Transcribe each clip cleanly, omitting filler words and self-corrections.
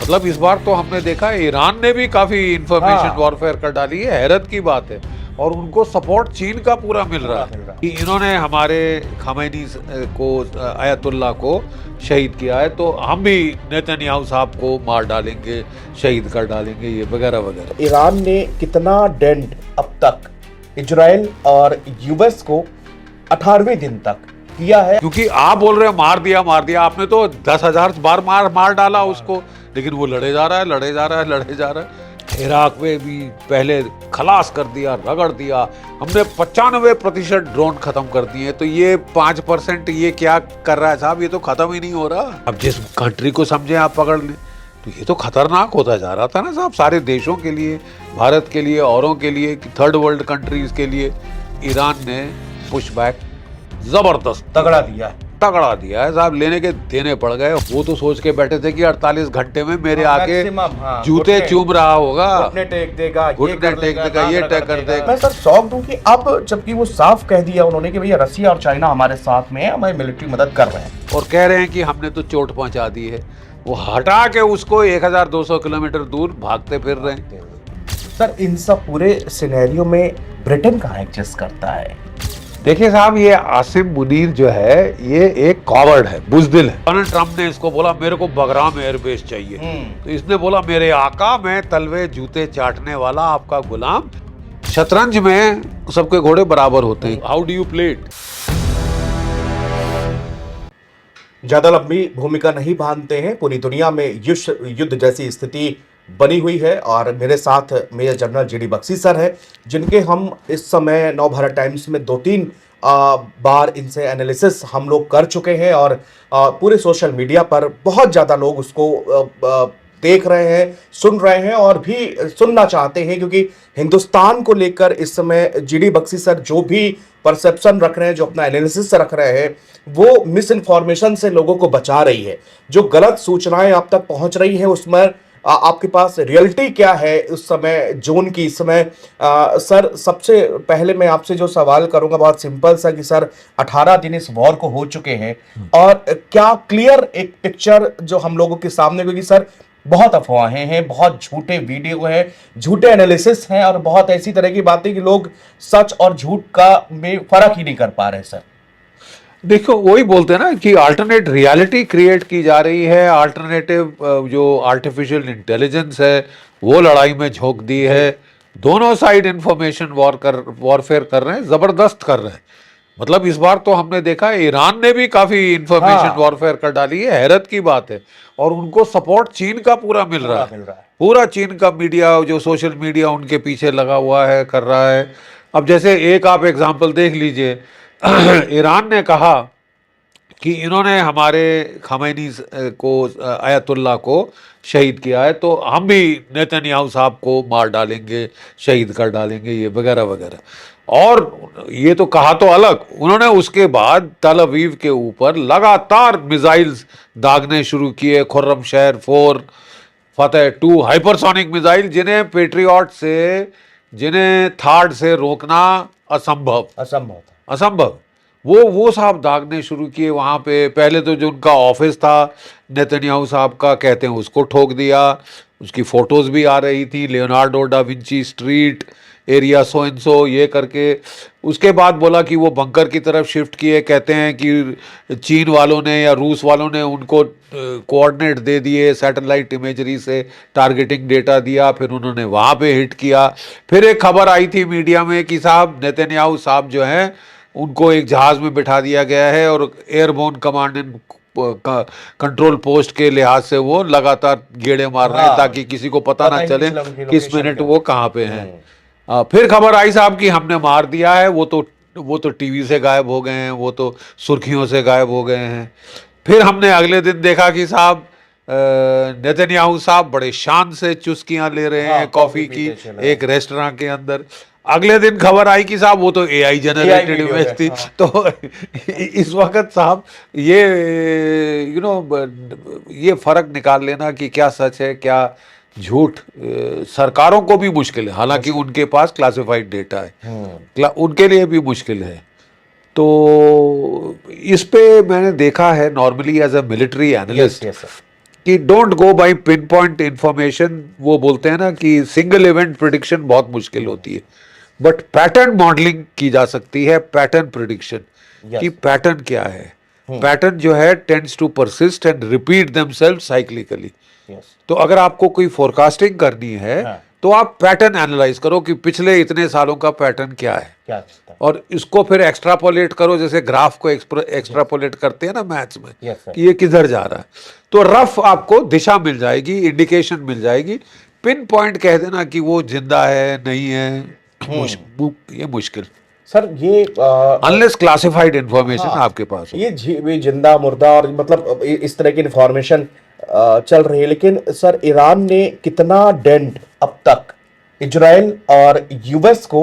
मतलब इस बार तो हमने देखा ईरान ने भी काफी इंफॉर्मेशन वॉरफेयर कर डाली है, हैरत की बात है। और उनको सपोर्ट चीन का पूरा मिल रहा है कि इन्होंने हमारे खमैनी को, आयतुल्ला को शहीद किया है, तो हम भी नेतन्याहू साहब को मार डालेंगे, शहीद कर डालेंगे, ये वगैरह वगैरह। ईरान ने कितना डेंट अब तक इजराइल और यूएस को 18वें दिन तक किया है? क्योंकि आप बोल रहे हो मार दिया, आपने तो 10,000 बार मार डाला उसको, लेकिन वो लड़े जा रहा है। इराक में भी पहले खलास कर दिया, रगड़ दिया। हमने 95% ड्रोन खत्म कर दिए, तो ये 5% ये क्या कर रहा है साहब, ये तो खत्म ही नहीं हो रहा। अब जिस कंट्री को समझे आप पकड़ लें, तो ये तो खतरनाक होता जा रहा था ना साहब, सारे देशों के लिए, भारत के लिए, औरों के लिए, थर्ड वर्ल्ड कंट्रीज के लिए। ईरान ने पुश बैक जबरदस्त तगड़ा दिया है साहब, लेने के देने पड़ गए। वो तो सोच के बैठे थे कि 48 घंटे में मेरे आके जूते चूम रहा होगा, घुटने टेक देगा, ये टैग कर देगा। मैं सर शॉक्ड हूं कि अब जबकि वो साफ कह दिया उन्होंने कि भैया रसिया और चाइना हमारे साथ में है, हमारी मिलिट्री मदद कर रहे हैं, और कह रहे हैं कि हमने तो चोट पहुंचा दी है, वो हटा के उसको 1200 किलोमीटर दूर भागते फिर रहे हैं। सर इन सब पूरे सिनेरियो में ब्रिटेन कहाँ एडजस्ट करता है? देखिए साहब, ये आसिम मुनीर जो है, ये एक कॉवर्ड है, बुज़दिल है। डोनाल्ड ट्रंप ने इसको बोला मेरे को बगराम एयरबेस चाहिए, तो इसने बोला मेरे आका, मैं तलवे जूते चाटने वाला आपका गुलाम। शतरंज में सबके घोड़े बराबर होते हैं। How do you play it? ज्यादा लंबी भूमिका नहीं बांधते हैं, पूरी दुनिया में युद्ध जैसी स्थिति बनी हुई है। और मेरे साथ major general GD Bakshi sir है, जिनके हम इस समय नवभारत टाइम्स में 2-3 बार इनसे एनालिसिस हम लोग कर चुके हैं, और पूरे सोशल मीडिया पर बहुत ज़्यादा लोग उसको देख रहे हैं, सुन रहे हैं और भी सुनना चाहते हैं, क्योंकि हिंदुस्तान को लेकर इस समय जीडी बख्शी सर जो भी परसेप्शन रख रहे हैं, जो अपना एनालिसिस रख रहे हैं, वो मिस इन्फॉर्मेशन से लोगों को बचा रही है। जो गलत सूचनाएं आप तक पहुंच रही है, उसमें आपके पास रियलिटी क्या है उस समय जून की? इस समय सर सबसे पहले मैं आपसे जो सवाल करूंगा बहुत सिंपल सा कि सर 18 दिन इस वॉर को हो चुके हैं, और क्या क्लियर एक पिक्चर जो हम लोगों के सामने, क्योंकि सर बहुत अफवाहें हैं, बहुत झूठे वीडियो हैं, झूठे एनालिसिस हैं, और बहुत ऐसी तरह की बातें कि लोग सच और झूठ का में फर्क ही नहीं कर पा रहे सर। देखो, वही बोलते हैं ना कि अल्टरनेट रियलिटी क्रिएट की जा रही है। अल्टरनेटिव जो आर्टिफिशियल इंटेलिजेंस है वो लड़ाई में झोंक दी है। दोनों साइड इंफॉर्मेशन वॉरफेयर कर रहे हैं, जबरदस्त कर रहे हैं। मतलब इस बार तो हमने देखा ईरान ने भी काफी इंफॉर्मेशन वॉरफेयर कर डाली है, हैरत की बात है। और उनको सपोर्ट चीन का पूरा मिल रहा है। पूरा चीन का मीडिया, जो सोशल मीडिया उनके पीछे लगा हुआ है, कर रहा है। अब जैसे एक आप एग्जांपल देख लीजिए, ईरान ने कहा कि इन्होंने हमारे खमैनी को, आयतुल्ला को शहीद किया है, तो हम भी नेतन्याहू साहब को मार डालेंगे, शहीद कर डालेंगे, ये वगैरह वगैरह। और ये तो कहा तो अलग, उन्होंने उसके बाद तल अवीव के ऊपर लगातार मिसाइल्स दागने शुरू किए। खुर्रम शहर 4, फतेह 2 हाइपरसोनिक मिसाइल, जिन्हें थार्ड से रोकना असंभव वो साहब दागने शुरू किए वहाँ पे। पहले तो जो उनका ऑफिस था नेतन्याहू साहब का, कहते हैं उसको ठोक दिया, उसकी फोटोज भी आ रही थी, Leonardo da Vinci street area so and so, ये करके। उसके बाद बोला कि वो बंकर की तरफ शिफ्ट किए। कहते हैं कि चीन वालों ने या रूस वालों ने उनको कोऑर्डिनेट दे दिए, सैटेलाइट इमेजरी से टारगेटिंग डेटा दिया, फिर उन्होंने वहाँ पे हिट किया। फिर एक खबर आई थी मीडिया में कि साहब नेतन्याहू साहब जो हैं उनको एक जहाज़ में बिठा दिया गया है, और airborne command and control post के लिहाज से वो लगातार गेड़े मार रहे हैं, ताकि किसी को पता ना चले किस मिनट वो कहाँ पे हैं। फिर खबर आई साहब कि हमने मार दिया है, वो तो टीवी से गायब हो गए हैं, वो तो सुर्खियों से गायब हो गए हैं। फिर हमने अगले दिन देखा कि साहब नेतन्याहू साहब बड़े शान से चुस्कियां ले रहे हैं कॉफी की एक रेस्टोरेंट के अंदर। अगले दिन खबर आई कि साहब वो तो एआई जनरेटेड इमेज थी। तो इस वक्त साहब ये फर्क निकाल लेना कि क्या सच है क्या झूठ, सरकारों को भी मुश्किल है, हालांकि उनके पास क्लासिफाइड डेटा है, उनके लिए भी मुश्किल है। तो इस पे मैंने देखा है normally as a military analyst कि don't go by pin point information. वो बोलते हैं ना कि सिंगल इवेंट प्रिडिक्शन बहुत मुश्किल होती है, बट पैटर्न मॉडलिंग की जा सकती है, पैटर्न प्रिडिक्शन Yes. कि पैटर्न क्या है। पैटर्न जो है tends to persist and repeat themselves cyclically. Yes. तो अगर आपको कोई फोरकास्टिंग करनी है हाँ। तो आप पैटर्न एनालाइज करो कि पिछले इतने सालों का पैटर्न क्या है, क्या चलता है? और इसको फिर एक्स्ट्रापोलेट करो, जैसे ग्राफ को एक्स्ट्रापोलेट करते हैं ना मैथ्स में, Yes, sir. कि ये किधर जा रहा है, तो रफ आपको दिशा मिल जाएगी, इंडिकेशन मिल जाएगी। पिन पॉइंट कह देना कि वो जिंदा है नहीं है, ये मुश्किल, सर ये अनलेस क्लासिफाइड इंफॉर्मेशन हाँ, आपके पास हो। ये जिंदा मुर्दा और मतलब इस तरह की इंफॉर्मेशन चल रही है, लेकिन सर ईरान ने कितना डेंट अब तक इजराइल और यूएस को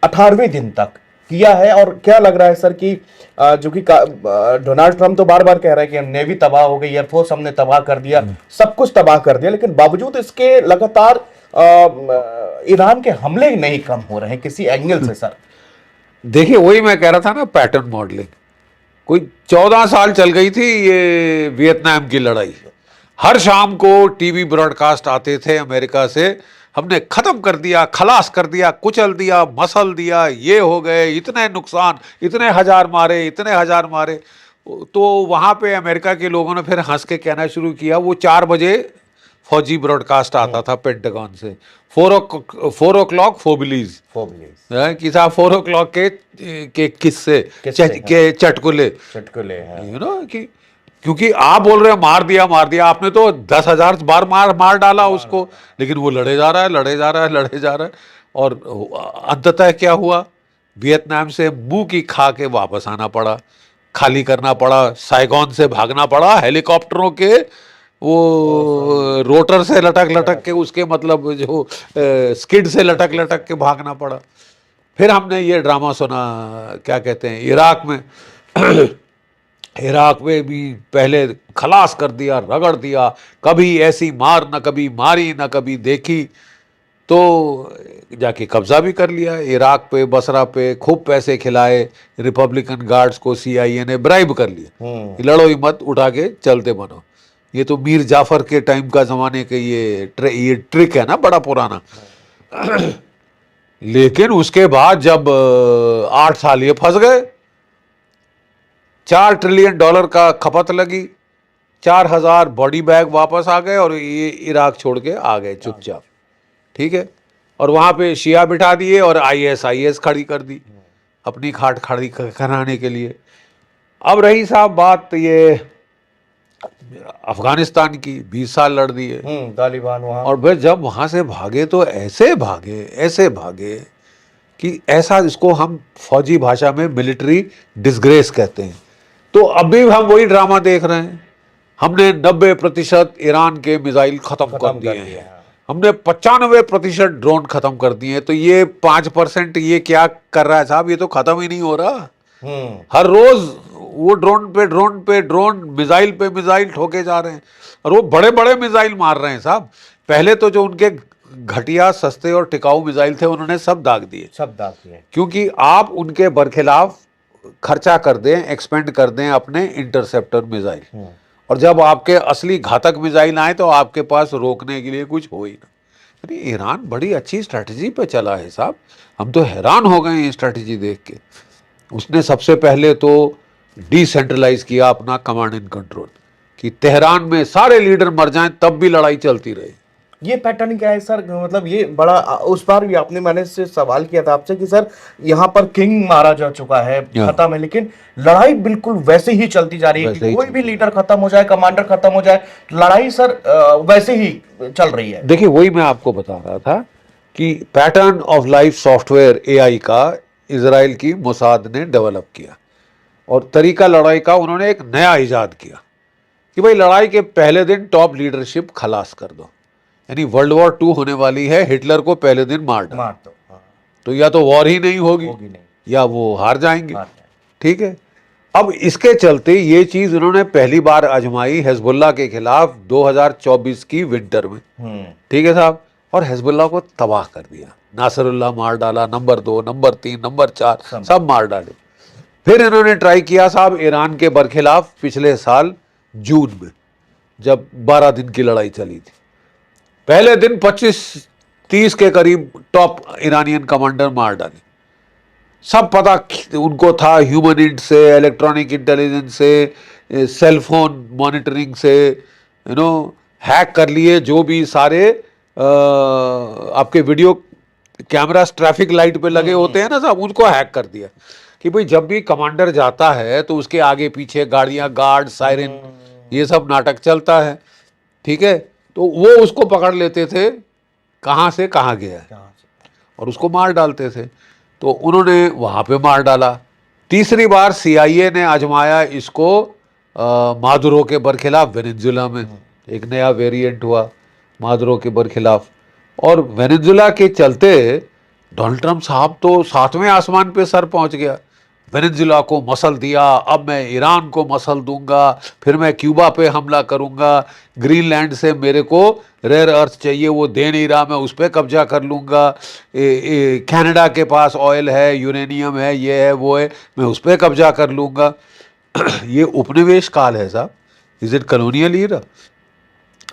18वें दिन तक किया है? और क्या लग रहा है सर कि जो कि डोनाल्ड ट्रम्प तो बार बार कह रहा है कि नेवी तबाह हो गई, एयरफोर्स हमने तबाह कर दिया, सब कुछ तबाह कर दिया, लेकिन बावजूद इसके लगातार ईरान के हमले नहीं कम हो रहे हैं किसी एंगल से सर। देखिए वही मैं कह रहा था ना, पैटर्न मॉडलिंग। कोई 14 साल चल गई थी ये वियतनाम की लड़ाई, हर शाम को टीवी ब्रॉडकास्ट आते थे अमेरिका से, हमने खत्म कर दिया, खलास कर दिया, कुचल दिया, मसल दिया, ये हो गए, इतने नुकसान, इतने हजार मारे, इतने हजार मारे। तो वहां पे अमेरिका के लोगों ने फिर हंस के कहना शुरू किया, वो 4 बजे फौजी ब्रॉडकास्ट आता था पेंटागन से, 4 o'clock फोबिलीज, कि साहब 4 o'clock के किस्से के चटकुले, यू नो, कि क्योंकि आप बोल रहे हो मार दिया, आपने तो 10,000 बार मार डाला उसको, लेकिन वो लड़े जा रहा है। और अंततः क्या हुआ, वियतनाम से मुंह की खा के वापस आना पड़ा, खाली करना पड़ा, साइगॉन से भागना पड़ा, हेलीकॉप्टरों के वो रोटर से लटक के, उसके मतलब जो स्किड से लटक के भागना पड़ा। फिर हमने ये ड्रामा सुना, क्या कहते हैं, इराक में इराक में भी पहले खलास कर दिया, रगड़ दिया, कभी ऐसी मार न कभी मारी न कभी देखी, तो जाके कब्जा भी कर लिया इराक पे, बसरा पे, खूब पैसे खिलाए रिपब्लिकन गार्ड्स को, CIA ने ब्राइब कर लिया, लड़ो ही मत, उठा के चलते बनो। ये तो मीर जाफर के टाइम का जमाने के ये ट्रिक है ना, बड़ा पुराना। लेकिन उसके बाद जब 8 साल ये फंस गए, $4 ट्रिलियन का खपत लगी, 4,000 बॉडी बैग वापस आ गए, और ये इराक छोड़ के आ गए चुपचाप, ठीक है। और वहां पे शिया बिठा दिए और IS खड़ी कर दी अपनी खाट खड़ी कराने के लिए। अब रही साहब बात ये अफगानिस्तान की, 20 साल लड़ दिए तालिबान वहां, और फिर जब वहां से भागे तो ऐसे भागे कि ऐसा, इसको हम फौजी भाषा में मिलिट्री डिसग्रेस कहते हैं। तो अभी हम वही ड्रामा देख रहे हैं, हमने 90% ईरान के मिसाइल खत्म कर दिए हैं, हमने 95% ड्रोन खत्म कर दिए हैं, तो ये 5% ये क्या कर रहा है साहब, ये तो खत्म ही नहीं हो रहा। हर रोज वो ड्रोन पे ड्रोन, मिसाइल पे मिसाइल ठोके जा रहे हैं, और वो बड़े बड़े मिसाइल मार रहे हैं साहब। पहले तो जो उनके घटिया, सस्ते और टिकाऊ मिसाइल थे उन्होंने सब दाग दिए, क्योंकि आप उनके बरखिलाफ खर्चा कर दें, एक्सपेंड कर दें अपने इंटरसेप्टर मिसाइल, और जब आपके असली घातक मिसाइल आए तो आपके पास रोकने के लिए कुछ हो ही ना। यानी ईरान बड़ी अच्छी स्ट्रैटेजी पे चला है साहब, हम तो हैरान हो गए ये स्ट्रैटेजी देख के। उसने सबसे पहले तो डिसेंट्रलाइज किया अपना कमांड एंड कंट्रोल, कि तेहरान में सारे लीडर मर जाएं तब भी लड़ाई चलती रहे। ये पैटर्न क्या है सर? मतलब ये बड़ा, उस बार भी आपने, मैंने से सवाल किया था आपसे कि सर यहाँ पर किंग मारा जा चुका है, खत्म है, लेकिन लड़ाई बिल्कुल वैसे ही चलती जा रही है कि कोई भी लीडर खत्म हो जाए, कमांडर खत्म हो जाए, लड़ाई सर वैसे ही चल रही है। देखिए वही मैं आपको बता रहा था कि pattern of life software AI का इजराइल की मोसाद ने डेवलप किया, और तरीका लड़ाई का उन्होंने एक नया इजाद किया कि भाई लड़ाई के पहले दिन टॉप लीडरशिप खलास कर दो, यानी वर्ल्ड वॉर 2 होने वाली है, हिटलर को पहले दिन मार दो, तो या तो वॉर ही नहीं होगी या वो हार जाएंगे, ठीक है। अब इसके चलते ये चीज उन्होंने पहली बार आजमाई हिजबुल्लाह के खिलाफ 2024 की विंटर में, ठीक है साहब, और हिजबुल्लाह को तबाह कर दिया, नासरुल्लाह मार डाला, नंबर 2, नंबर 3, नंबर 4 सब मार डाले। फिर इन्होंने ट्राई किया साहब ईरान के बरखिलाफ पिछले साल जून में, जब 12 दिन की लड़ाई चली थी। पहले दिन 25-30 के करीब टॉप ईरानियन कमांडर मार डाले। सब पता उनको था, ह्यूमन इंट से, इलेक्ट्रॉनिक इंटेलिजेंस से, सेल फोन मॉनिटरिंग से, हैक कर लिए जो भी सारे आपके वीडियो कैमरास ट्रैफिक लाइट पे लगे होते हैं ना साहब, उनको हैक कर दिया कि भाई जब भी कमांडर जाता है तो उसके आगे पीछे गाड़ियां, गार्ड, सायरन, ये सब नाटक चलता है। ठीक है, तो वो उसको पकड़ लेते थे कहाँ से कहाँ गया है और उसको मार डालते थे। तो उन्होंने वहाँ पे मार डाला। तीसरी बार CIA ने आजमाया इसको मादुरो के बरखिलाफ वेनेजुला में। एक नया वेरिएंट हुआ मादुरो के बरखिलाफ, और वेनेजुला के चलते डोनाल्ड ट्रंप साहब तो 7वें आसमान पे सर पहुंच गया। वेनेजुला को मसल दिया, अब मैं ईरान को मसल दूंगा, फिर मैं क्यूबा पे हमला करूंगा, ग्रीनलैंड से मेरे को रेयर अर्थ चाहिए, वो दे नहीं रहा, मैं उस पर कब्जा कर लूंगा, कनाडा के पास ऑयल है, यूरेनियम है, ये है वो है, मैं उस पर कब्जा कर लूंगा। ये उपनिवेश काल है साहब, इज इट कॉलोनियल ईरा?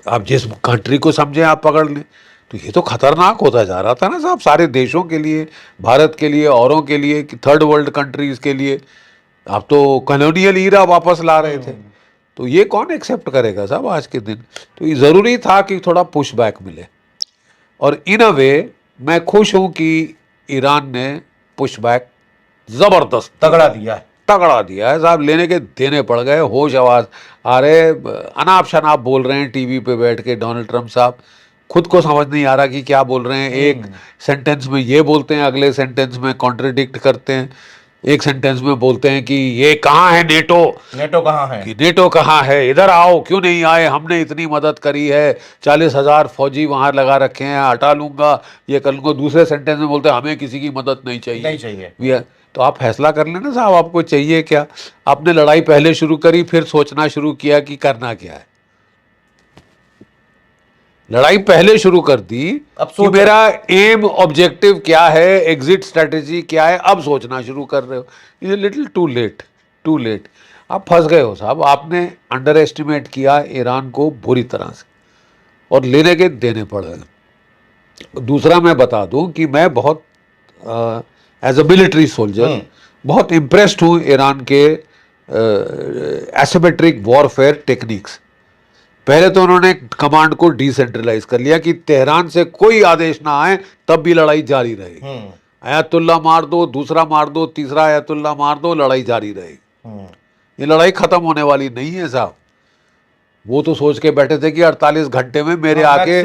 आप जिस कंट्री को समझें आप पकड़ लें। तो ये तो खतरनाक होता जा रहा था ना साहब, सारे देशों के लिए, भारत के लिए, औरों के लिए, थर्ड वर्ल्ड कंट्रीज के लिए। आप तो कॉलोनियल ईरा वापस ला रहे थे। तो ये कौन एक्सेप्ट करेगा साहब आज के दिन? तो ये ज़रूरी था कि थोड़ा पुश बैक मिले, और इन अ वे मैं खुश हूं कि ईरान ने पुश बैक ज़बरदस्त तगड़ा दिया है साहब। लेने के देने पड़ गए, होश आवाज आ रहे, अनाप शनाप बोल रहे हैं टीवी पे बैठ के डोनाल्ड ट्रंप साहब, खुद को समझ नहीं आ रहा कि क्या बोल रहे हैं। एक सेंटेंस में ये बोलते हैं, अगले सेंटेंस में कॉन्ट्रडिक्ट करते हैं। एक सेंटेंस में बोलते हैं कि ये कहाँ है नेटो, कहाँ है, कि नेटो कहाँ है, इधर आओ, क्यों नहीं आए, हमने इतनी मदद करी है, 40,000 फौजी वहां लगा रखे हैं, हटा लूंगा, ये कर लूंगा। दूसरे सेंटेंस में बोलते हैं हमें किसी की मदद नहीं चाहिए। तो आप फैसला कर लेना साहब, आपको चाहिए क्या? आपने लड़ाई पहले शुरू करी, फिर सोचना शुरू किया कि करना क्या है। लड़ाई पहले शुरू कर दी, अब कि मेरा एम ऑब्जेक्टिव क्या है, एग्जिट स्ट्रेटेजी क्या है, अब सोचना शुरू कर रहे हो। Is little too late. आप फंस गए हो साहब, आपने अंडर एस्टिमेट किया ईरान को बुरी तरह से, और लेने के देने पड़ गए। दूसरा मैं बता दूं कि मैं बहुत एज अ मिलिट्री सोल्जर बहुत इम्प्रेस्ड हूँ ईरान के एसिमेट्रिक वॉरफेयर टेक्निक्स। पहले तो उन्होंने कमांड को डिसेंट्रलाइज कर लिया कि तेहरान से कोई आदेश ना आए, तब भी लड़ाई जारी रहेगी। आयतुल्ला मार दो, दूसरा मार दो, तीसरा आयतुल्ला मार दो, लड़ाई जारी रहेगी। ये लड़ाई खत्म होने वाली नहीं है साहब। वो तो सोच के बैठे थे कि 48 घंटे में मेरे आके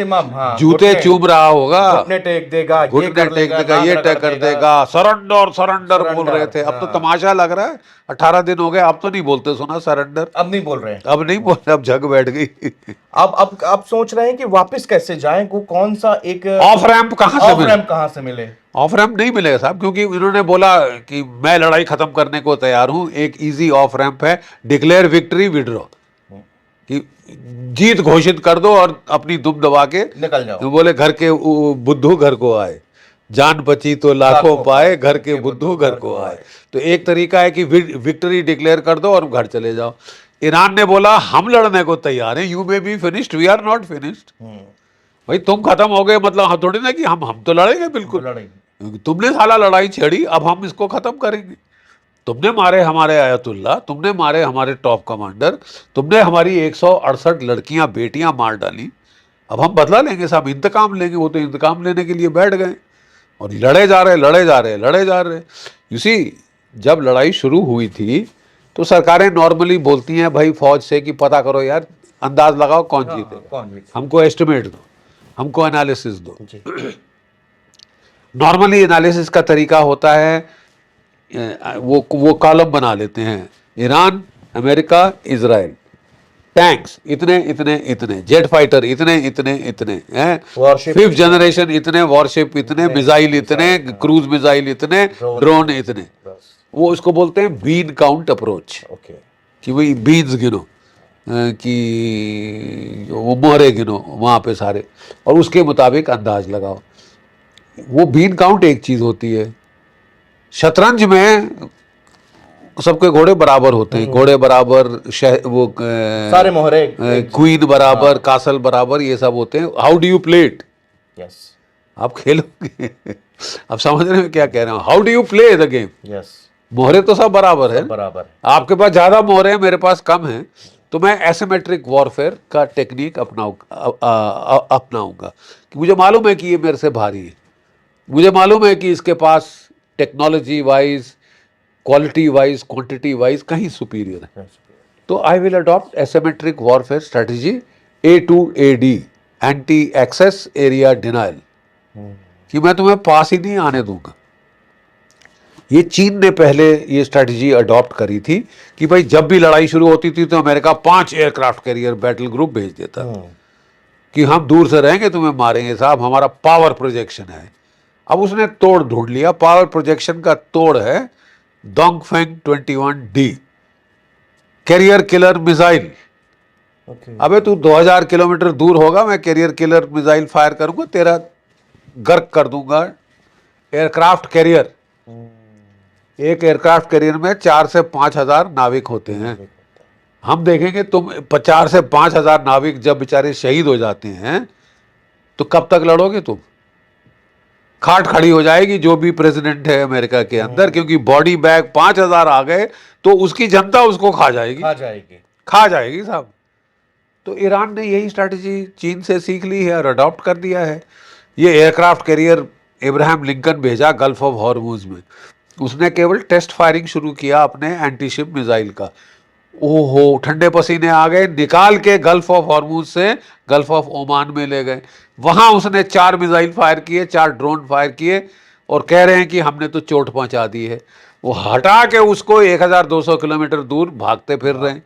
जूते चूम रहा होगा, घुटने टेक देगा, ये टेक कर देगा, सरेंडर बोल रहे थे। अब तो तमाशा लग रहा है, 18 दिन हो गए, अब तो नहीं बोलते सुना सरेंडर, अब नहीं बोल रहे हैं, अब नहीं बोल रहे, अब जग बैठ गई। अब सोच रहे हैं कि वापस कैसे जाएं, को कौन सा एक ऑफ रैंप कहां से मिले। ऑफ रैंप नहीं मिलेगा साहब, क्योंकि इन्होंने बोला कि मैं लड़ाई खत्म करने को तैयार हूं। एक इजी ऑफ रैंप है, डिक्लेयर विक्ट्री, विड्रॉ, कि जीत घोषित कर दो और अपनी दुम दबा के निकल जाओ। तो बोले घर के बुद्धू घर को आए, जान बची तो लाखों पाए, घर के बुद्धू घर को आए। तो एक तरीका है कि विक्ट्री डिक्लेयर कर दो और घर चले जाओ। ईरान ने बोला हम लड़ने को तैयार हैं, you may be finished, we are not finished. भाई तुम खत्म हो गए मतलब हम थोड़ी ना कि हम तो लड़ेंगे, बिल्कुल तुमने साला लड़ाई छेड़ी, अब हम इसको खत्म करेंगे। तुमने मारे हमारे आयतुल्ला, तुमने मारे हमारे टॉप कमांडर, तुमने हमारी 168 लड़कियां बेटियां मार डाली, अब हम बदला लेंगे साहब, इंतकाम लेंगे। वो तो इंतकाम लेने के लिए बैठ गए और लड़े जा रहे। यू सी, जब लड़ाई शुरू हुई थी तो सरकारें नॉर्मली बोलती हैं भाई फौज से कि पता करो यार, अंदाज लगाओ कौन जीतेगा, हमको एस्टिमेट दो, हमको एनालिसिस दो। नॉर्मली एनालिसिस का तरीका होता है, वो कॉलम बना लेते हैं, ईरान, अमेरिका, इजराइल, टैंक्स इतने इतने इतने, जेट फाइटर इतने इतने इतने हैं, 5th जनरेशन इतने, वॉरशिप इतने, मिसाइल इतने, क्रूज मिसाइल इतने, ड्रोन इतने। वो इसको बोलते हैं बीन काउंट अप्रोच, कि वही बीन्स गिनो, कि वो मोहरे गिनो वहाँ पे सारे, और उसके मुताबिक अंदाज लगाओ। वो बीन काउंट एक चीज़ होती है। शतरंज में सबके घोड़े बराबर होते हैं, घोड़े बराबर, सारे मोहरे क्वीन बराबर, कासल बराबर, ये सब होते हैं। How do you play it? Yes आप खेलोगे आप समझ रहे हैं क्या कह रहे हो? How do you play the game? Yes मोहरे तो सब बराबर है, बराबर आपके पास ज्यादा मोहरे हैं, मेरे पास कम है, तो मैं एसिमेट्रिक वॉरफेयर का टेक्निक अपनाऊंगा कि मुझे मालूम है कि ये मेरे से भारी है, मुझे मालूम है कि इसके पास technology wise, quality wise, quantity wise कहीं सुपीरियर है, तो I will adopt asymmetric warfare strategy A2AD, anti access area denial, कि मैं तुम्हें पास ही नहीं आने दूंगा। ये चीन ने पहले ये स्ट्रेटजी अडॉप्ट करी थी कि भाई जब भी लड़ाई शुरू होती थी तो America 5 aircraft carrier battle group भेज देता कि हम दूर से रहेंगे, तुम्हें मारेंगे साहब, हमारा पावर प्रोजेक्शन है। अब उसने तोड़ ढूंढ लिया, पावर प्रोजेक्शन का तोड़ है Dongfeng 21D career killer missile. अबे तू 2000 किलोमीटर दूर होगा, मैं कैरियर किलर मिसाइल फायर करूंगा, तेरा गर्क कर दूंगा एयरक्राफ्ट कैरियर। एक एयरक्राफ्ट कैरियर में 4 से 5 हजार नाविक होते हैं। हम देखेंगे तुम 4 से 5 हजार नाविक जब बेचारे शहीद हो जाते हैं तो कब तक लड़ोगे तुम? खाट खड़ी हो जाएगी जो भी प्रेसिडेंट है अमेरिका के अंदर, क्योंकि बॉडी बैग 5000 आ गए तो उसकी जनता उसको खा जाएगी साहब। तो ईरान ने यही स्ट्रैटेजी चीन से सीख ली है और अडॉप्ट कर दिया है। ये एयरक्राफ्ट कैरियर इब्राहिम लिंकन भेजा गल्फ ऑफ हॉर्मुज में, उसने केवल टेस्ट फायरिंग शुरू किया अपने एंटीशिप मिसाइल का, ओहो ठंडे पसीने आ गए, निकाल के गल्फ ऑफ हॉर्मुज से गल्फ ऑफ ओमान में ले गए। वहां उसने 4 मिसाइल फायर किए, 4 ड्रोन फायर किए और कह रहे हैं कि हमने तो चोट पहुंचा दी है। वो हटा के उसको 1200 किलोमीटर दूर भागते फिर रहे हैं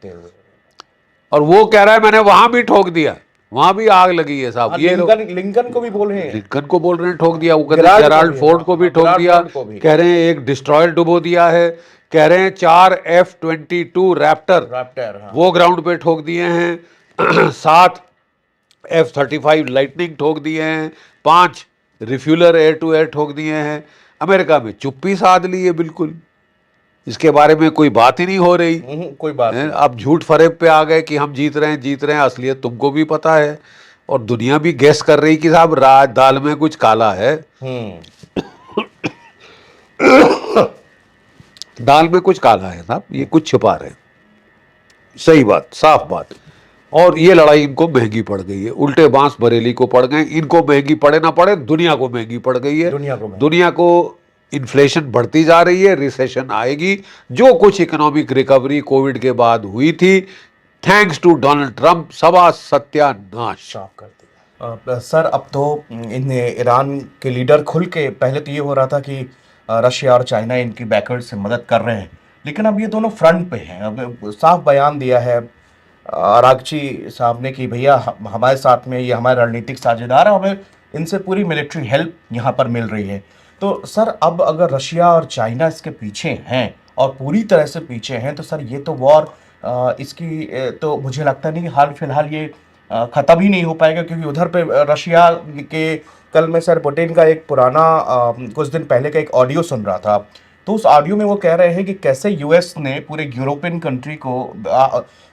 और वो कह रहा है मैंने वहां भी ठोक दिया, वहां भी आग लगी है साहब। ये लिंकन को भी बोल रहे हैं, लिंकन को बोल रहे हैं ठोक दिया, वो कहते हैं जेराल्ड फोर्ड को भी ठोक दिया, कह रहे हैं एक डिस्ट्रॉयर डुबो दिया है, कह रहे हैं 4 F-22 रैप्टर वो ग्राउंड पे ठोक दिए हैं, 7 F-35 लाइटनिंग ठोक दिए हैं, 5 रिफ्यूलर एयर टू एयर ठोक दिए हैं। अमेरिका में चुप्पी साध ली है, बिल्कुल इसके बारे में कोई बात ही नहीं हो रही, कोई बात नहीं। अब झूठ फरेब पे आ गए कि हम जीत रहे हैं, असलियत तुमको भी पता है और दुनिया भी गेस कर रही कि साहब राज दाल में कुछ काला है, दाल में कुछ काला है साहब, ये कुछ छुपा रहे हैं। सही बात, साफ बात। और ये लड़ाई इनको महंगी पड़ गई है, उल्टे बांस बरेली को पड़ गए, इनको महंगी पड़े ना पड़े दुनिया को महंगी पड़ गई है। दुनिया को इन्फ्लेशन बढ़ती जा रही है, रिसेशन आएगी। जो कुछ इकोनॉमिक रिकवरी कोविड के बाद हुई थी, थैंक्स टू डोनाल्ड ट्रंप, सबा सत्यानाश कर दिया। सर अब तो इन ईरान के लीडर खुल के, पहले तो ये हो रहा था कि रशिया और चाइना इनकी बैकवर्ड से मदद कर रहे हैं, लेकिन अब ये दोनों फ्रंट पे हैं। अब साफ बयान दिया है आरागची साहब ने कि भैया हमारे साथ में, ये हमारे रणनीतिक साझेदार है, हमें इनसे पूरी मिलिट्री हेल्प यहाँ पर मिल रही है। तो सर अब अगर रशिया और चाइना इसके पीछे हैं और पूरी तरह से पीछे हैं, तो सर ये तो वॉर इसकी तो मुझे लगता नहीं कि हाल फिलहाल ये ख़त्म ही नहीं हो पाएगा, क्योंकि उधर पे रशिया के, कल मैं सर पुतिन का एक पुराना कुछ दिन पहले का एक ऑडियो सुन रहा था, तो उस ऑडियो में वो कह रहे हैं कि कैसे यूएस ने पूरे यूरोपियन कंट्री को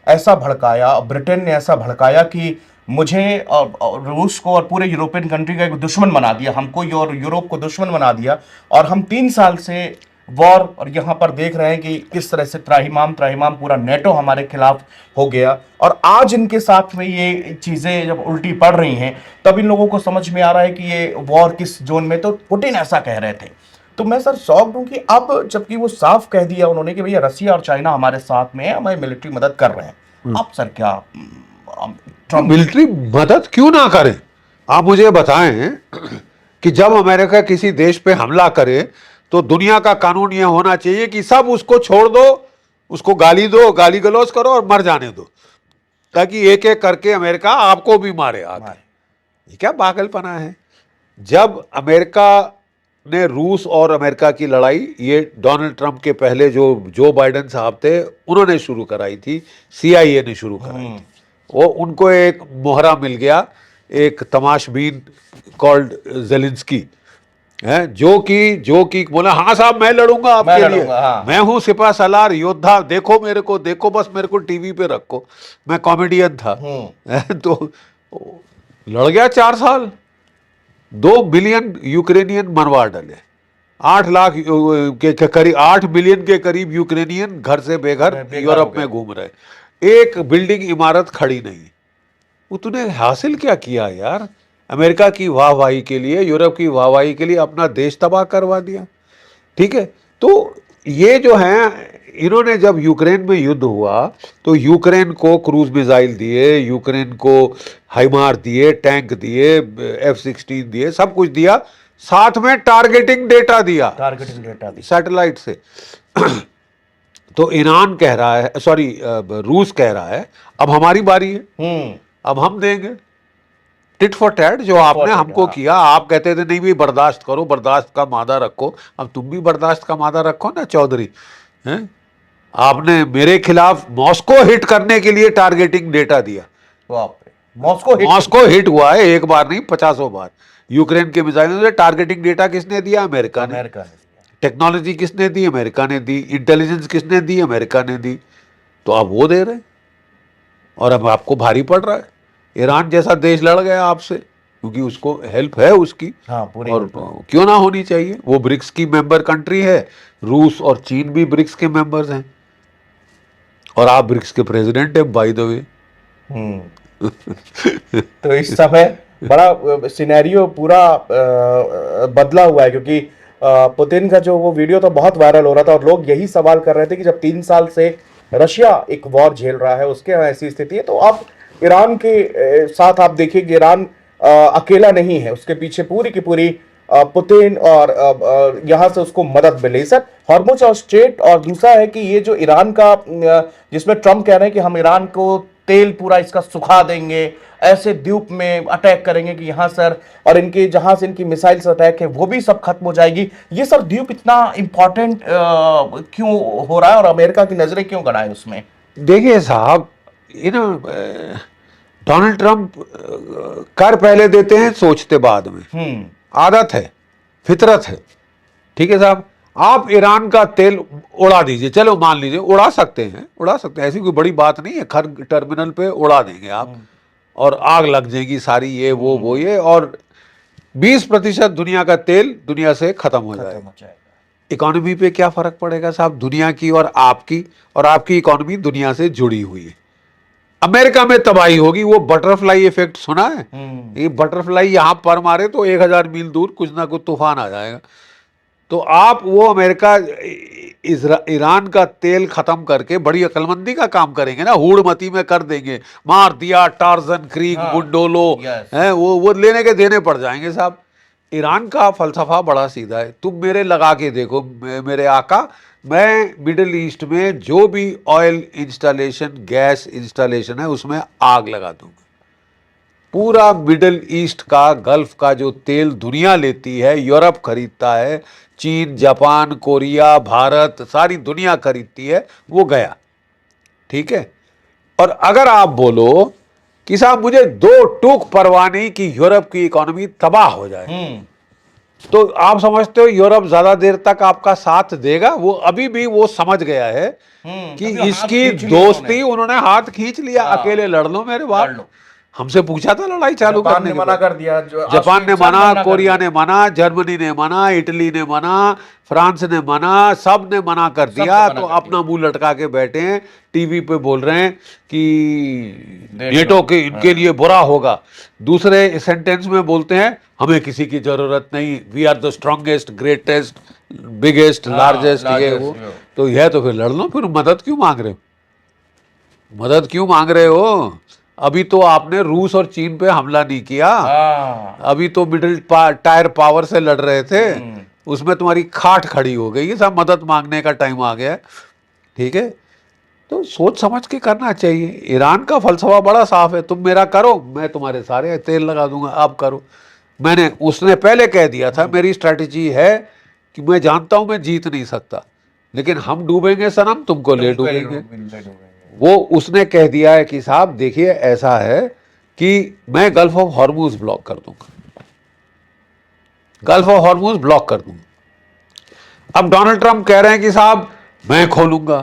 ऐसा भड़काया, ब्रिटेन ने ऐसा भड़काया कि मुझे रूस को और पूरे यूरोपियन कंट्री का एक दुश्मन बना दिया, हमको और यूरोप को दुश्मन बना दिया, और हम 3 साल से वॉर और यहाँ पर देख रहे हैं कि किस तरह से त्राहिमाम पूरा नेटो हमारे खिलाफ हो गया। और आज इनके साथ में ये चीज़ें जब उल्टी पड़ रही हैं, तब इन लोगों को समझ में आ रहा है कि ये वॉर किस जोन में, तो पुतिन ऐसा कह रहे थे। तो मैं सर शॉक्ड हूं कि अब जबकि वो साफ कह दिया उन्होंने कि भैया रशिया और चाइना हमारे साथ में है, हमारी मिलिट्री मदद कर रहे हैं, अब सर क्या मिलिट्री मदद क्यों ना करें? आप मुझे बताएं कि जब अमेरिका किसी देश पे हमला करे तो दुनिया का कानून यह होना चाहिए कि सब उसको छोड़ दो, उसको गाली दो, गाली गलौज करो और मर जाने दो, ताकि एक एक करके अमेरिका आपको भी मारे आगे। ये क्या पागलपना है? जब अमेरिका ने रूस और अमेरिका की लड़ाई, ये डोनाल्ड ट्रंप के पहले जो बाइडेन साहब थे उन्होंने शुरू कराई थी, CIA ने शुरू कराई थी, वो उनको एक मोहरा मिल गया, एक तमाशबीन कॉल्ड जेलेंस्की, है, जो कि बोला हाँ साहब मैं लड़ूंगा मैं आपके लिए, लड़ूंगा, हाँ। मैं हूँ सिपा सलार योद्धा, देखो मेरे को, देखो बस मेरे को टीवी पे रखो, मैं कॉमेडियन था। तो लड़ गया 4 साल, 2 बिलियन यूक्रेनियन मरवा डाले, 8 लाख के करीब, 8 मिलियन के करीब यूक्रेनियन घर से बेघर बेघर हो यूरोप गए। में घूम रहे, एक बिल्डिंग इमारत खड़ी नहीं। वो तूने हासिल क्या किया यार? अमेरिका की वाहवाही के लिए, यूरोप की वाहवाही के लिए अपना देश तबाह करवा दिया। ठीक है, तो ये जो है, इन्होंने जब यूक्रेन में युद्ध हुआ तो यूक्रेन को क्रूज मिसाइल दिए, यूक्रेन को हाइमार दिए, टैंक दिए, F-16 दिए, सब कुछ दिया, साथ में टारगेटिंग डेटा दिया टारगेटिंग डेटा दी। सैटेलाइट से। तो ईरान कह रहा है, सॉरी रूस कह रहा है अब हमारी बारी है, अब हम देंगे। टिट फॉर टैट जो आपने टेट, हमको हाँ। किया, आप कहते थे नहीं भी बर्दाश्त करो, बर्दाश्त का मादा रखो, अब तुम भी बर्दाश्त का मादा रखो ना चौधरी। हैं, आपने मेरे खिलाफ मॉस्को हिट करने के लिए टारगेटिंग डेटा दिया। बाप रे, मॉस्को हिट। मॉस्को हिट हुआ है, एक बार नहीं 50 बार। यूक्रेन के मिसाइलों से टारगेटिंग डेटा किसने दिया? अमेरिका ने। अमेरिका ने दिया। टेक्नोलॉजी किसने दी? अमेरिका ने दी। इंटेलिजेंस किसने दी? अमेरिका ने दी। तो अब वो दे रहे हैं और अब आपको भारी पड़ रहा है। ईरान जैसा देश लड़ गया आपसे, क्योंकि उसको हेल्प है उसकी, हाँ, पूरी और help है। क्यों ना होनी चाहिए, वो ब्रिक्स की मेंबर कंट्री है, रूस और चीन भी ब्रिक्स के मेंबर्स हैं, और आप ब्रिक्स के प्रेसिडेंट हैं बाय द वे। तो इस समय बड़ा सिनेरियो पूरा बदला हुआ है, क्योंकि पुतिन का जो वो वीडियो तो बहुत वायरल हो रहा था और लोग यही सवाल कर रहे थे कि जब 3 साल से रशिया एक वॉर झेल रहा है, उसके यहाँ ऐसी स्थिति है, तो आप ईरान के साथ आप देखिए कि ईरान अकेला नहीं है, उसके पीछे पूरी की पूरी पुतिन और यहाँ से उसको मदद मिली। सर, हॉर्मुज और स्ट्रेट, और दूसरा है कि ये जो ईरान का जिसमें ट्रम्प कह रहे हैं कि हम ईरान को तेल पूरा इसका सुखा देंगे, ऐसे द्वीप में अटैक करेंगे कि यहाँ सर, और इनके जहां से इनकी मिसाइल्स अटैक है वो भी सब खत्म हो जाएगी। ये सब द्वीप इतना इंपॉर्टेंट क्यों हो रहा है और अमेरिका की नजरें क्यों गड़ाए उसमें? देखिए साहब, ये ना डोनाल्ड ट्रंप कर पहले देते हैं, सोचते बाद में। आदत है, फितरत है। ठीक है साहब, आप ईरान का तेल उड़ा दीजिए, चलो मान लीजिए उड़ा सकते हैं, उड़ा सकते हैं, ऐसी कोई बड़ी बात नहीं है, हर टर्मिनल पे उड़ा देंगे आप, और आग लग जाएगी सारी, ये वो ये, और 20% दुनिया का तेल दुनिया से खत्म हो जाएगा। खत्म हो जाएगा। इकोनॉमी पे क्या फर्क पड़ेगा साहब? दुनिया की और आपकी इकोनॉमी दुनिया से जुड़ी हुई है। अमेरिका में तबाही होगी, वो बटरफ्लाई इफेक्ट सुना है? ये बटरफ्लाई यहां पर मारे तो 1000 मील दूर कुछ ना कुछ तूफान आ जाएगा। तो आप वो अमेरिका ईरान का तेल खत्म करके बड़ी अक्लमंदी का काम करेंगे ना, हूड़मती में कर देंगे, मार दिया टार्जन, क्रीक, हाँ, गुंडोलो, यस। है वो लेने के देने पड़ जाएंगे साहब। ईरान का फलसफा बड़ा सीधा है, तुम मेरे लगा के देखो मेरे आका, मैं मिडिल ईस्ट में जो भी ऑयल इंस्टॉलेशन, गैस इंस्टॉलेशन है, उसमें आग लगा दूंगा। पूरा मिडिल ईस्ट का, गल्फ का जो तेल दुनिया लेती है, यूरोप खरीदता है, चीन, जापान, कोरिया, भारत, सारी दुनिया खरीदती है, वो गया। ठीक है, और अगर आप बोलो कि साहब मुझे 2 टूक परवाह नहीं कि यूरोप की इकोनॉमी तबाह हो जाए, तो आप समझते हो यूरोप ज्यादा देर तक आपका साथ देगा? वो अभी भी वो समझ गया है कि अभी हाथ इसकी खींच लिया दोस्ती, उन्होंने हाथ खींच लिया, हाँ, अकेले लड़ लो मेरे लड़ बाप। लो। हमसे पूछा था लड़ाई चालू जापान करने ने के मना बाद, कर दिया, जो जापान ने ऑस्ट्रेलिया मना, कर कोरिया दिया। ने मना, जर्मनी ने मना, इटली ने मना, फ्रांस ने मना, सब ने मना कर सबने दिया। मना तो कर अपना मुंह लटका के बैठे हैं, टीवी पे बोल रहे हैं कि देख नेटो लो। के इनके लिए बुरा होगा। दूसरे सेंटेंस में बोलते हैं हमें किसी की जरूरत नहीं, we are the strongest, greatest, biggest, largest, ये वो। तो यह तो फिर लड़ लो, फिर मदद क्यों मांग रहे हो? मदद क्यों मांग रहे हो? अभी तो आपने रूस और चीन पे हमला नहीं किया, अभी तो मिडिल टायर पावर से लड़ रहे थे, उसमें तुम्हारी खाट खड़ी हो गई है, सब मदद मांगने का टाइम आ गया है। ठीक है, तो सोच समझ के करना चाहिए। ईरान का फलसफा बड़ा साफ है, तुम मेरा करो, मैं तुम्हारे सारे तेल लगा दूंगा, आप करो। उसने पहले कह दिया था, मेरी स्ट्रैटेजी है कि मैं जानता हूं मैं जीत नहीं सकता, लेकिन हम डूबेंगे सनम, तुमको ले डूबेंगे। वो उसने कह दिया है कि साहब देखिए ऐसा है कि मैं गल्फ ऑफ हॉर्मूज ब्लॉक कर दूंगा, गल्फ ऑफ हॉर्मुज ब्लॉक कर दूंगा। अब डोनाल्ड ट्रंप कह रहे हैं कि साहब मैं खोलूंगा,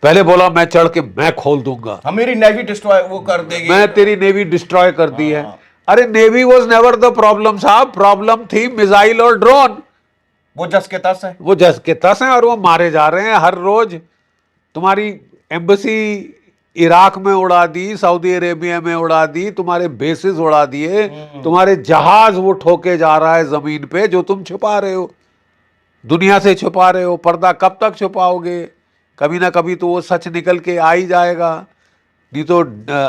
पहले बोला मैं चढ़ के मैं खोल दूंगा, हम मेरी नेवी डिस्ट्रॉय वो कर देगी, मैं तेरी नेवी डिस्ट्रॉय कर दी है। हाँ। अरे navy was never the problem साहब, प्रॉब्लम थी मिसाइल और ड्रोन। वो जस के तस है। वो जस के तस हैं और वो मारे जा रहे हैं हर रोज। तुम्हारी एम्बेसी इराक में उड़ा दी, सऊदी अरेबिया में उड़ा दी, तुम्हारे बेसिस उड़ा दिए, तुम्हारे जहाज वो ठोके जा रहा है जमीन पे, जो तुम छुपा रहे हो, दुनिया से छुपा रहे हो। पर्दा कब तक छुपाओगे? कभी ना कभी तो वो सच निकल के आ ही जाएगा। नहीं तो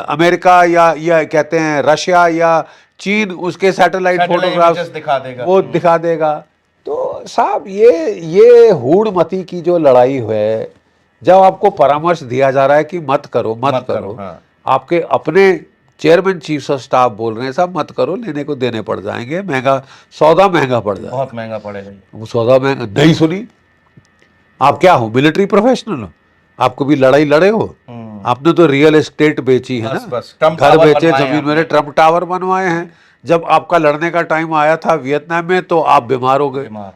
अमेरिका या कहते हैं रशिया या चीन उसके सैटेलाइट images फोटोग्राफ्स दिखा देगा। वो दिखा देगा। तो साहब ये हूड़-मती की जो लड़ाई है, जब आपको परामर्श दिया जा रहा है कि मत करो मत, मत करो, करो, हाँ। आपके अपने चेयरमैन चीफ ऑफ स्टाफ बोल रहे हैं साहब मत करो, लेने को देने पड़ जाएंगे, महंगा सौदा महंगा पड़ जाएगा। बहुत महंगा पड़ेगा ये। वो सौदा महंगा नहीं सुनी। आप क्या हो, मिलिट्री प्रोफेशनल हो? आपको भी लड़ाई लड़े हो? आपने तो रियल एस्टेट बेची है बस, ना, बस, ट्रम्प घर टावर बेचे, बनवाए जमीन आपने। मेरे, ट्रम्प टावर बनवाए हैं। जब आपका लड़ने का टाइम आया था वियतनाम में तो आप बीमार हो गए। बीमार।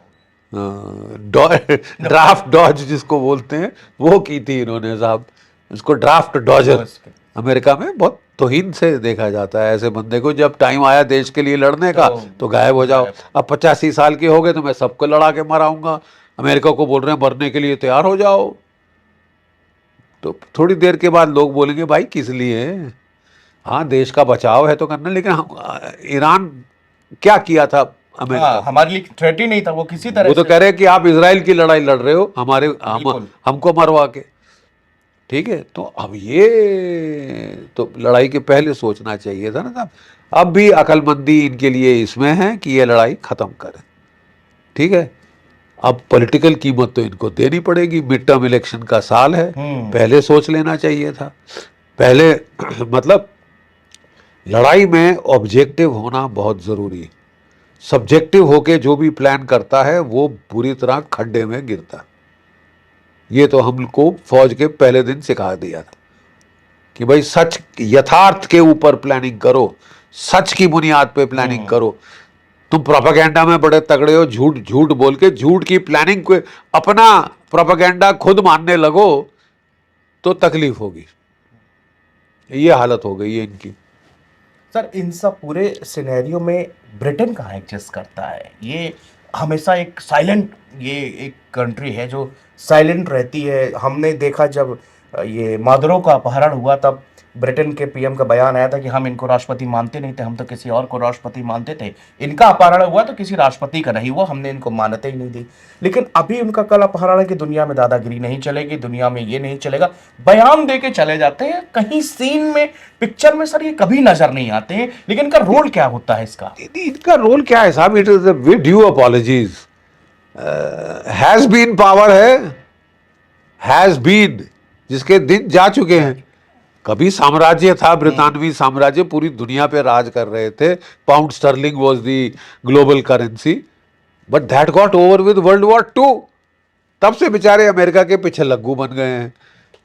ड्राफ्ट डॉज जिसको बोलते हैं वो की थी इन्होंने साहब, इसको ड्राफ्ट डॉजर। बस। अमेरिका में बहुत तौहीन से देखा जाता है ऐसे बंदे को, जब टाइम आया देश के लिए लड़ने का तो गायब हो जाओ। अब 85 साल के हो गए तो मैं सबको लड़ा के मराऊंगा, अमेरिका को बोल रहे हैं मरने के लिए तैयार हो जाओ। तो थोड़ी देर के बाद लोग बोलेंगे भाई किस लिए, हाँ देश का बचाव है तो करना, लेकिन ईरान क्या किया था अमेरिका? हाँ, हमारे लिए थ्रेट ही नहीं था वो किसी तरह वो तो से। कह रहे हैं कि आप इजराइल की लड़ाई लड़ रहे हो बिल्कुल। हमको मरवा के। ठीक है, तो अब ये तो लड़ाई के पहले सोचना चाहिए था ना साहब। अब भी अकलमंदी इनके लिए इसमें है कि ये लड़ाई खत्म करें। ठीक है, अब पॉलिटिकल कीमत तो इनको देनी पड़ेगी, मिड टर्म इलेक्शन का साल है, पहले सोच लेना चाहिए था पहले। मतलब लड़ाई में ऑब्जेक्टिव होना बहुत जरूरी है। सब्जेक्टिव होके जो भी प्लान करता है वो बुरी तरह खड्डे में गिरता है। ये तो हमको फौज के पहले दिन सिखा दिया था कि भाई सच यथार्थ के ऊपर प्लानिंग करो, सच की बुनियाद पे प्लानिंग करो। तुम प्रोपेगेंडा में बड़े तगड़े हो, झूठ झूठ बोल के झूठ की प्लानिंग को अपना प्रोपेगेंडा खुद मानने लगो तो तकलीफ होगी। ये हालत हो गई है इनकी। सर इन सब पूरे सिनेरियो में ब्रिटेन कहाँ एग्जिस्ट करता है? ये हमेशा एक साइलेंट, ये एक कंट्री है जो साइलेंट रहती है। हमने देखा जब ये मादुरो का अपहरण हुआ तब ब्रिटेन के पीएम का बयान आया था कि हम इनको राष्ट्रपति मानते नहीं थे, हम तो किसी और को राष्ट्रपति मानते थे। इनका अपहरण हुआ तो किसी राष्ट्रपति का नहीं हुआ, हमने इनको मान्यता ही नहीं दी। लेकिन अभी उनका कल अपहरण है कि दुनिया में दादागिरी नहीं चलेगी, दुनिया में ये नहीं चलेगा, बयान दे के चले जाते हैं। कहीं सीन में, पिक्चर में सर ये कभी नजर नहीं आते हैं, लेकिन इनका रोल क्या होता है इसका? इनका रोल क्या है साहब? It is with due apologies, has been power है, हैज बीन, जिसके दिन जा चुके हैं। कभी साम्राज्य था, ब्रितानवी साम्राज्य पूरी दुनिया पे राज कर रहे थे, pound sterling was the global currency, but that got over with world war 2। तब से बेचारे अमेरिका के पीछे लग्गू बन गए हैं।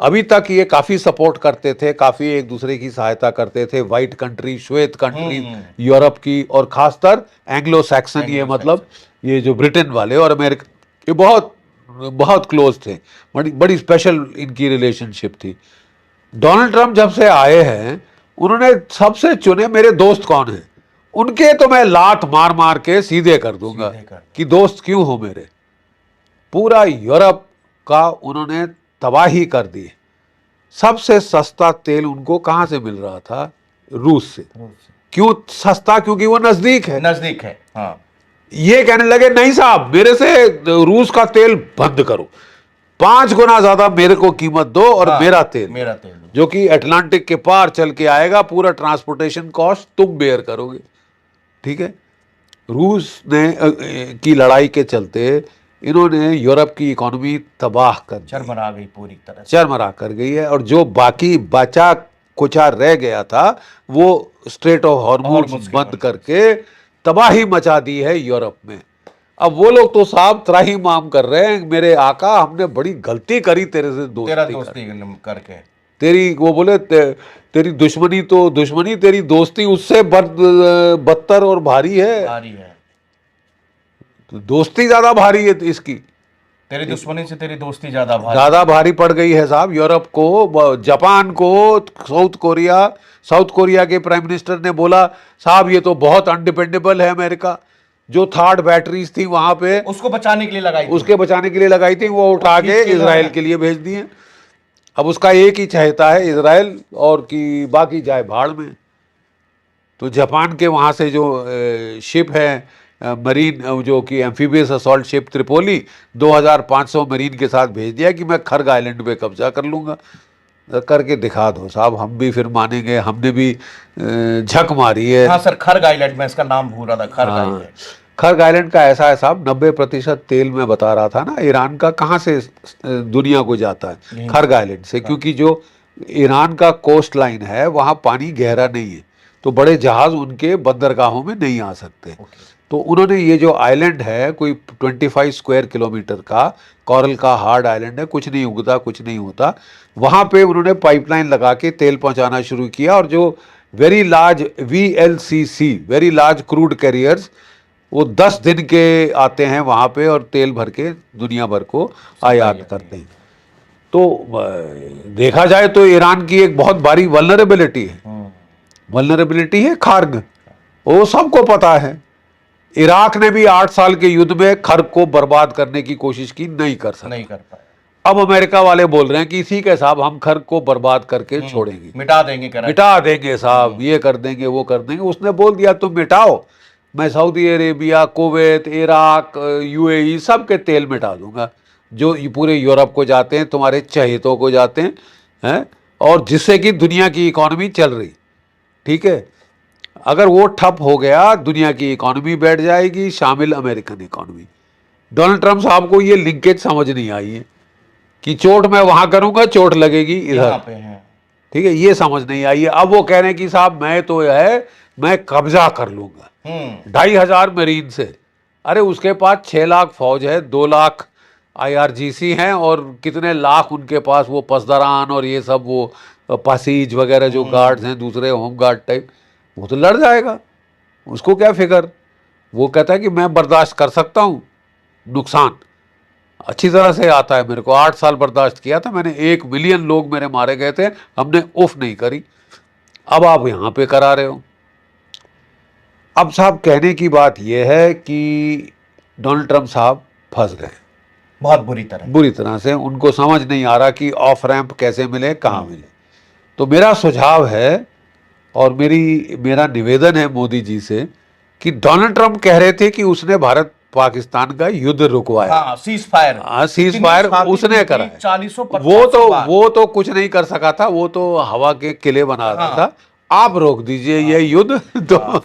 अभी तक ये काफी सपोर्ट करते थे, काफी एक दूसरे की सहायता करते थे, वाइट कंट्री, श्वेत कंट्री, यूरोप की, और खासतर एंग्लो सैक्सन, ये मतलब ये जो ब्रिटेन वाले और अमेरिका, ये बहुत बहुत क्लोज थे, बड़ी बड़ी स्पेशल इनकी रिलेशनशिप थी। डोनाल्ड ट्रंप जब से आए हैं उन्होंने सबसे चुने मेरे दोस्त कौन हैं, उनके तो मैं लात मार मार के सीधे कर दूंगा कि दोस्त क्यों हो मेरे। पूरा यूरोप का उन्होंने तबाही कर दी। सबसे सस्ता तेल उनको कहां से मिल रहा था? रूस से। क्यों सस्ता? क्योंकि वो नजदीक है। नजदीक है, हाँ। ये कहने लगे नहीं साहब मेरे से रूस का तेल बंद करो, 5 गुना ज्यादा मेरे को कीमत दो और हाँ, मेरा तेल दो। जो कि अटलांटिक के पार चल के आएगा, पूरा ट्रांसपोर्टेशन कॉस्ट तुम बेयर करोगे। ठीक है, रूस ने की लड़ाई के चलते इन्होंने यूरोप की इकोनॉमी तबाह कर दी, चरमरा गई पूरी तरह से, चरमरा कर गई है। और जो बाकी बचा कुचा रह गया था वो स्ट्रेट ऑफ हॉर्मुज बंद करके तबाही मचा दी है यूरोप में। अब वो लोग तो साहब त्राही माम कर रहे हैं, मेरे आका हमने बड़ी गलती करी तेरे से दोस्ती करके। तेरी वो बोले तेरी दुश्मनी तो दुश्मनी, तेरी दोस्ती उससे बदतर और भारी है। तो दोस्ती ज्यादा भारी है इसकी, तेरी दुश्मनी से तेरी दोस्ती ज्यादा भारी। ज्यादा भारी पड़ गई है साहब। यूरोप को, जापान को, साउथ कोरिया के प्राइम मिनिस्टर ने बोला साहब ये तो बहुत अनडिपेंडेबल है अमेरिका। जो थर्ड बैटरीज थी वहां पे उसको बचाने के लिए लगाई थी। उसके बचाने के लिए लगाई थी, वो उठा के इजराइल के लिए भेज दिए। अब उसका एक ही चाहता है इजराइल, और कि बाकी जाए भाड़ में। तो जापान के वहाँ से जो शिप है मरीन, जो कि amphibious assault ship Tripoli, 2500 marine के साथ भेज दिया कि मैं खर्ग आइलैंड पे कब्जा कर लूँगा। करके दिखा दो साहब, हम भी फिर मानेंगे। हमने भी झक मारी है। हाँ सर, खर्ग आइलैंड, में इसका नाम भूल रहा था, खर्ग हाँ, आइलैंड। खर्ग आइलैंड का ऐसा है साहब, 90% तेल में बता रहा था ना ईरान का कहाँ से दुनिया को जाता है, खर्ग आइलैंड से। क्योंकि जो ईरान का कोस्ट लाइन है वहाँ पानी गहरा नहीं है, तो बड़े जहाज उनके बंदरगाहों में नहीं आ सकते। तो उन्होंने ये जो आइलैंड है, कोई 25 स्क्वायर किलोमीटर का कोरल का हार्ड आइलैंड है, कुछ नहीं उगता, कुछ नहीं होता। वहाँ पे उन्होंने पाइपलाइन लगा के तेल पहुँचाना शुरू किया, और जो very large VLCC, very large crude carriers, वो 10 दिन के आते हैं वहाँ पे और तेल भर के दुनिया भर को आयात करते हैं। तो देखा जाए तो ईरान की एक बहुत बड़ी वल्नरेबिलिटी है खर्ग, वो सबको पता है। इराक ने भी 8 साल के युद्ध में खर्ग को बर्बाद करने की कोशिश की, नहीं कर पाए। अब अमेरिका वाले बोल रहे हैं कि ठीक है साहब, हम खर्ग को बर्बाद करके छोड़ेंगे, मिटा देंगे साहब, ये कर देंगे, वो कर देंगे। उसने बोल दिया तुम मिटाओ, मैं Saudi Arabia, Kuwait, Iraq, UAE सब के तेल मिटा दूंगा, जो पूरे यूरोप को जाते हैं, तुम्हारे चहेतों को जाते हैं, और जिससे कि दुनिया की इकॉनमी चल रही। ठीक है, अगर वो ठप हो गया, दुनिया की इकॉनमी बैठ जाएगी, शामिल अमेरिकन इकॉनमी। डोनाल्ड ट्रंप साहब को ये लिंकेज समझ नहीं आई है कि चोट मैं वहां करूंगा, चोट लगेगी इधर पे है। ठीक है, ये समझ नहीं आई है। अब वो कह रहे हैं कि साहब मैं कब्जा कर लूंगा 2500 मरीन से। अरे उसके पास 6 लाख फौज है, 2 लाख IRGC हैं, और कितने लाख उनके पास वो पसदरान और ये सब वो पासीज वगैरह जो गार्ड्स हैं, दूसरे होम गार्ड टाइप, वो तो लड़ जाएगा। उसको क्या फिक्र, वो कहता है कि मैं बर्दाश्त कर सकता हूँ, नुकसान अच्छी तरह से आता है मेरे को। 8 साल बर्दाश्त किया था मैंने, 1 मिलियन लोग मेरे मारे गए थे, हमने उफ नहीं करी। अब आप यहाँ पे करा रहे हो। अब साहब कहने की बात यह है कि डोनाल्ड ट्रंप साहब फंस गए बहुत बुरी तरह से। उनको समझ नहीं आ रहा कि ऑफ रैंप कैसे मिले, कहाँ मिले। तो मेरा सुझाव है और मेरा निवेदन है मोदी जी से कि डोनाल्ड ट्रंप कह रहे थे कि उसने भारत पाकिस्तान का युद्ध रुकवाया, सीज फायर उसने करा है। 450 वो तो कुछ नहीं कर सका था, वो तो हवा के किले बना रहा था। आप रोक दीजिए ये युद्ध, तो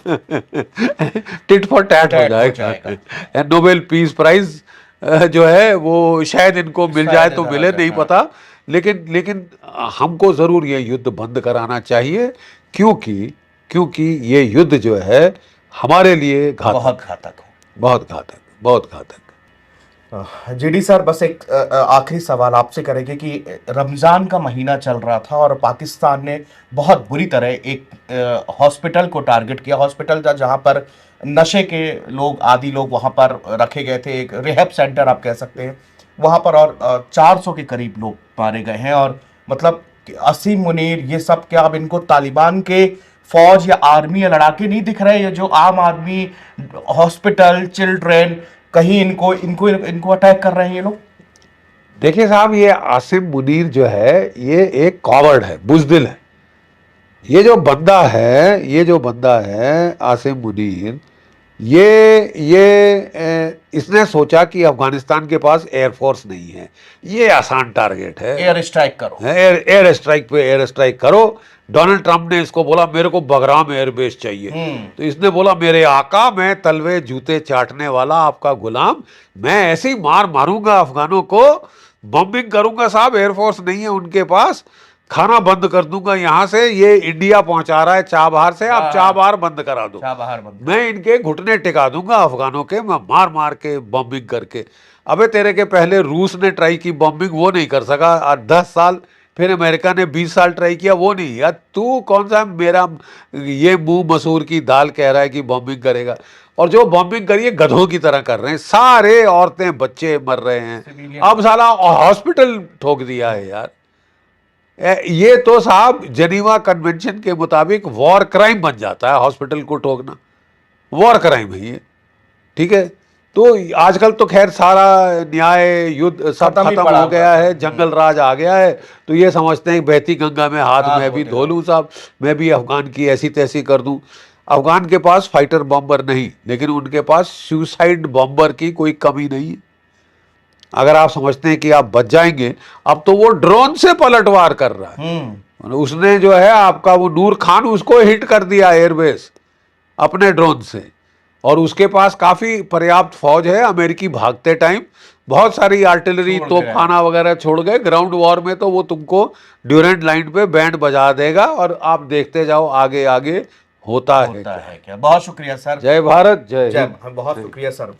टिट फॉर टैट हो जाएगा। नोबेल पीस प्राइज जो है वो शायद इनको मिल जाए तो मिले, नहीं पता। लेकिन हमको जरूर ये युद्ध बंद कराना चाहिए, क्योंकि ये युद्ध जो है हमारे लिए बहुत घातक। जीडी सर, बस एक आखिरी सवाल आपसे करेंगे कि रमजान का महीना चल रहा था और पाकिस्तान ने बहुत बुरी तरह एक हॉस्पिटल को टारगेट किया। हॉस्पिटल था जहां पर नशे के लोग, आदि लोग वहां पर रखे गए थे, एक रिहैब सेंटर आप कह सकते हैं वहां पर, और 400 के करीब लोग मारे गए हैं। और मतलब असीम मुनीर, ये सब क्या अब इनको तालिबान के फौज या आर्मी या लड़ाके नहीं दिख रहे? ये जो आम आदमी, हॉस्पिटल, चिल्ड्रेन, कहीं इनको अटैक कर रहे हैं ये लोग। देखिए साहब, ये आसिम मुनीर जो है ये एक कॉवर्ड है, बुजदिल है। ये जो बंदा है आसिम मुनीर, इसने सोचा कि अफगानिस्तान के पास एयरफोर्स नहीं है, ये आसान टारगेट है, एयर स्ट्राइक करो, एयर स्ट्राइक करो। डोनाल्ड ट्रंप ने इसको बोला मेरे को बगराम एयरबेस चाहिए, तो इसने बोला मेरे आका, मैं तलवे जूते चाटने वाला आपका गुलाम, मैं ऐसे ही मारूंगा अफगानों को, बॉम्बिंग करूंगा साहब, एयरफोर्स नहीं है उनके पास, खाना बंद कर दूंगा यहाँ से। ये इंडिया पहुंचा रहा है चाबहार से, आप चाबहार बंद करा दो, मैं इनके घुटने टिका दूंगा अफगानों के, मैं मार के बॉम्बिंग करके। अबे तेरे के पहले रूस ने ट्राई की बॉम्बिंग, वो नहीं कर सका। 10 साल फिर अमेरिका ने 20 साल ट्राई किया, वो नहीं। यार तू कौन सा मेरा ये मुंह मसूर की दाल कह रहा है कि बॉम्बिंग करेगा, और जो बॉम्बिंग करिए गधों की तरह कर रहे हैं, सारे औरतें बच्चे मर रहे हैं। अब साला हॉस्पिटल ठोक दिया है यार। ये तो साहब जेनीवा कन्वेंशन के मुताबिक वॉर क्राइम बन जाता है हॉस्पिटल को ठोकना, वॉर क्राइम है ये, ठीक है। तो आजकल तो खैर सारा न्याय युद्ध सब खत्म ही खत्म पड़ा हो गया हुआ है, जंगल राज आ गया है। तो ये समझते हैं कि बहती गंगा में हाथ मैं भी धो लूं साहब, मैं भी अफगान की ऐसी तैसी कर दूं। अफगान के पास फाइटर बॉम्बर नहीं, लेकिन उनके पास सुसाइड बॉम्बर की कोई कमी नहीं है। अगर आप समझते हैं कि आप बच जाएंगे, अब तो वो ड्रोन से पलटवार कर रहा है। उसने जो है आपका वो नूर खान, उसको हिट कर दिया एयरबेस अपने ड्रोन से, और उसके पास काफी पर्याप्त फौज है। अमेरिकी भागते टाइम बहुत सारी आर्टिलरी तोपखाना वगैरह छोड़ गए। ग्राउंड वॉर में तो वो तुमको ड्यूरेंट लाइन पे बैंड बजा देगा, और आप देखते जाओ आगे आगे होता है क्या। बहुत शुक्रिया सर। जय भारत, जय जय हिंद। बहुत शुक्रिया सर।